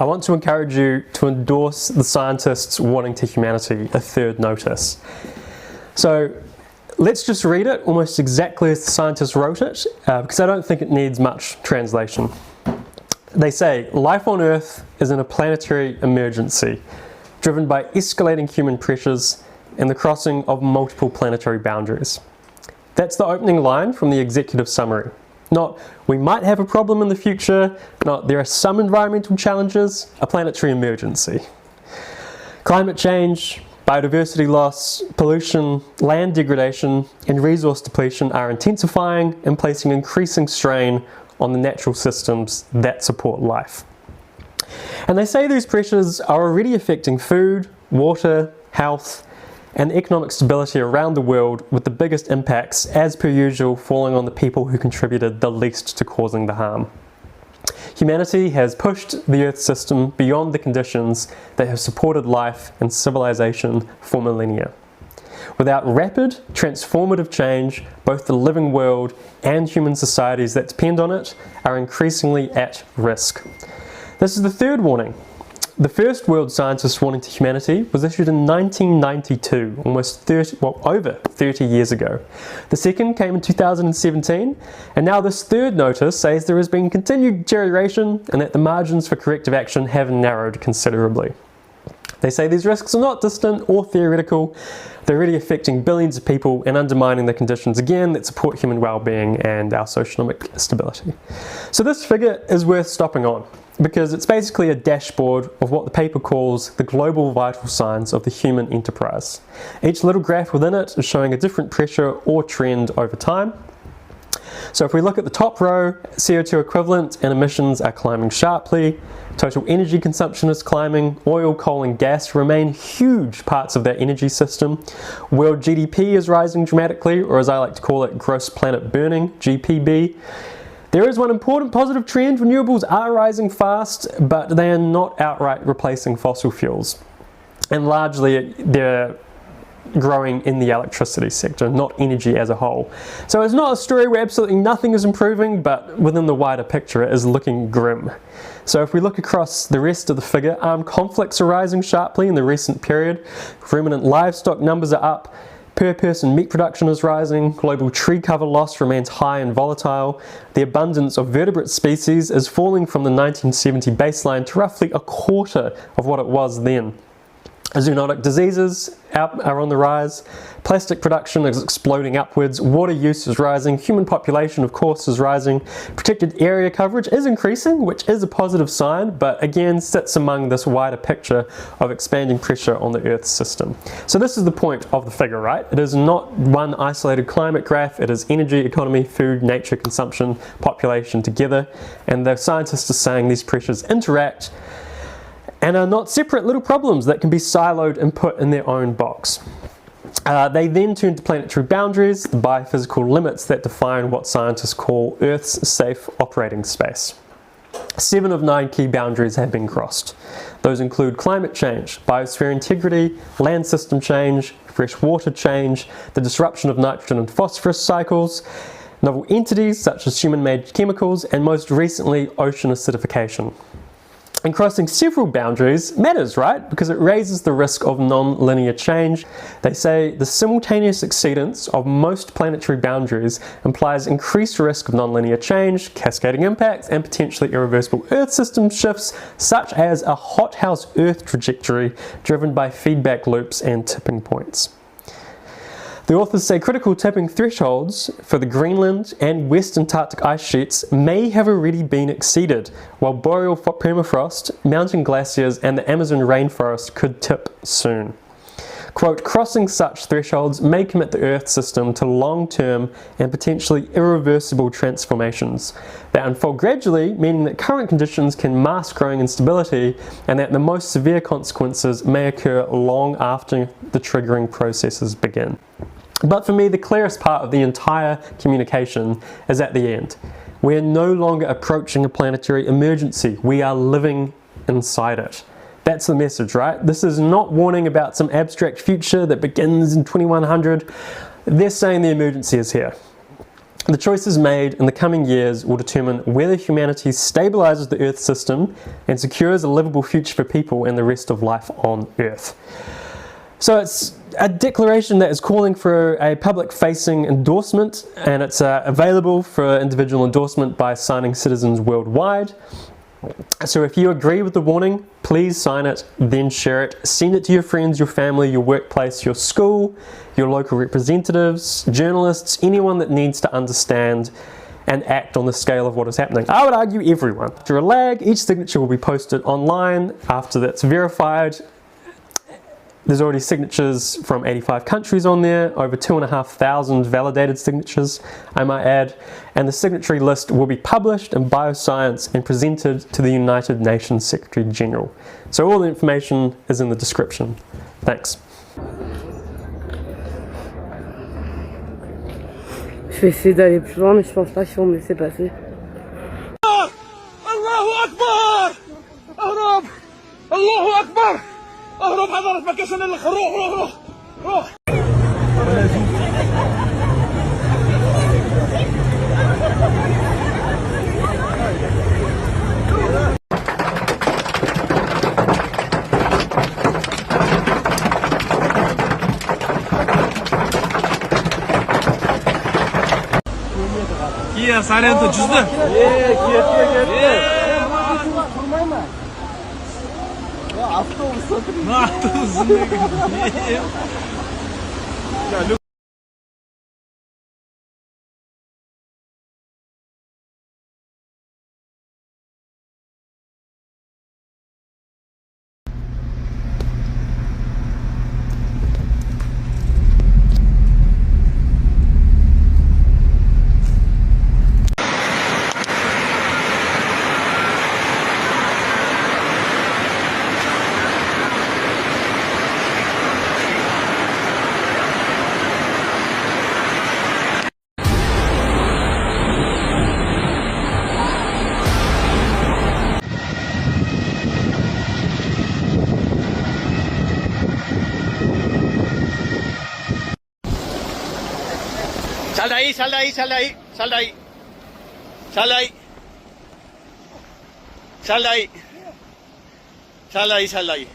I want to encourage you to endorse the scientists' warning to humanity, a third notice. So let's just read it almost exactly as the scientists wrote it, because I don't think it needs much translation. They say, life on Earth is in a planetary emergency, driven by escalating human pressures and the crossing of multiple planetary boundaries. That's the opening line from the executive summary. Not, we might have a problem in the future, not, there are some environmental challenges, a planetary emergency. Climate change, biodiversity loss, pollution, land degradation, and resource depletion are intensifying and placing increasing strain on the natural systems that support life. And they say these pressures are already affecting food, water, health, and economic stability around the world, with the biggest impacts, as per usual, falling on the people who contributed the least to causing the harm. Humanity has pushed the Earth system beyond the conditions that have supported life and civilization for millennia. Without rapid, transformative change, both the living world and human societies that depend on it are increasingly at risk. This is the third warning. The first world scientist warning to humanity was issued in 1992, over 30 years ago. The second came in 2017, and now this third notice says there has been continued deterioration and that the margins for corrective action have narrowed considerably. They say these risks are not distant or theoretical, they're really affecting billions of people and undermining the conditions again that support human well-being and our socioeconomic stability. So this figure is worth stopping on, because it's basically a dashboard of what the paper calls the global vital signs of the human enterprise. Each little graph within it is showing a different pressure or trend over time. So if we look at the top row, CO2 equivalent and emissions are climbing sharply, total energy consumption is climbing, oil, coal and gas remain huge parts of that energy system, world GDP is rising dramatically, or as I like to call it, gross planet burning, GPB. There is one important positive trend: renewables are rising fast, but they are not outright replacing fossil fuels. And largely they're growing in the electricity sector, not energy as a whole. So it's not a story where absolutely nothing is improving, but within the wider picture it is looking grim. So if we look across the rest of the figure, armed conflicts are rising sharply in the recent period, ruminant livestock numbers are up, per person meat production is rising, global tree cover loss remains high and volatile, the abundance of vertebrate species is falling from the 1970 baseline to roughly a quarter of what it was then. Zoonotic diseases are on the rise, plastic production is exploding upwards, water use is rising, human population of course is rising, protected area coverage is increasing, which is a positive sign, but again sits among this wider picture of expanding pressure on the Earth system. So this is the point of the figure, right? It is not one isolated climate graph, it is energy, economy, food, nature, consumption, population together, and the scientists are saying these pressures interact and are not separate little problems that can be siloed and put in their own box. They then turn to planetary boundaries, the biophysical limits that define what scientists call Earth's safe operating space. 7 of 9 key boundaries have been crossed. Those include climate change, biosphere integrity, land system change, fresh water change, the disruption of nitrogen and phosphorus cycles, novel entities such as human-made chemicals, and most recently ocean acidification. And crossing several boundaries matters, right? Because it raises the risk of non-linear change. They say the simultaneous exceedance of most planetary boundaries implies increased risk of non-linear change, cascading impacts, and potentially irreversible Earth system shifts, such as a hothouse Earth trajectory driven by feedback loops and tipping points. The authors say critical tipping thresholds for the Greenland and West Antarctic ice sheets may have already been exceeded, while boreal permafrost, mountain glaciers, and the Amazon rainforest could tip soon. Quote, crossing such thresholds may commit the Earth system to long-term and potentially irreversible transformations that unfold gradually, meaning that current conditions can mask growing instability and that the most severe consequences may occur long after the triggering processes begin. But for me, the clearest part of the entire communication is at the end. We're no longer approaching a planetary emergency. We are living inside it. That's the message, right? This is not warning about some abstract future that begins in 2100. They're saying the emergency is here. The choices made in the coming years will determine whether humanity stabilizes the Earth system and secures a livable future for people and the rest of life on Earth. So it's a declaration that is calling for a public-facing endorsement, and it's available for individual endorsement by signing citizens worldwide. So if you agree with the warning, please sign it, then share it. Send it to your friends, your family, your workplace, your school, your local representatives, journalists, anyone that needs to understand and act on the scale of what is happening. I would argue everyone. After a lag, each signature will be posted online after that's verified. There's already signatures from 85 countries on there, over 2,500 validated signatures, I might add, and the signatory list will be published in BioScience and presented to the United Nations Secretary General. So all the information is in the description. Thanks. Je vais essayer d'aller plus loin, mais je pense pas qu'ils vont me laisser passer. Allahu Akbar! Ahrab! Allahu Akbar! اهرب حضرت مكان روح روح روح Kia silent cüzdü. Avtobus ne gibi? Sal de ahí, sal de ahí, sal de ahí, sal de ahí. Sal de ahí. Sal de ahí. Sal de ahí, sal de ahí.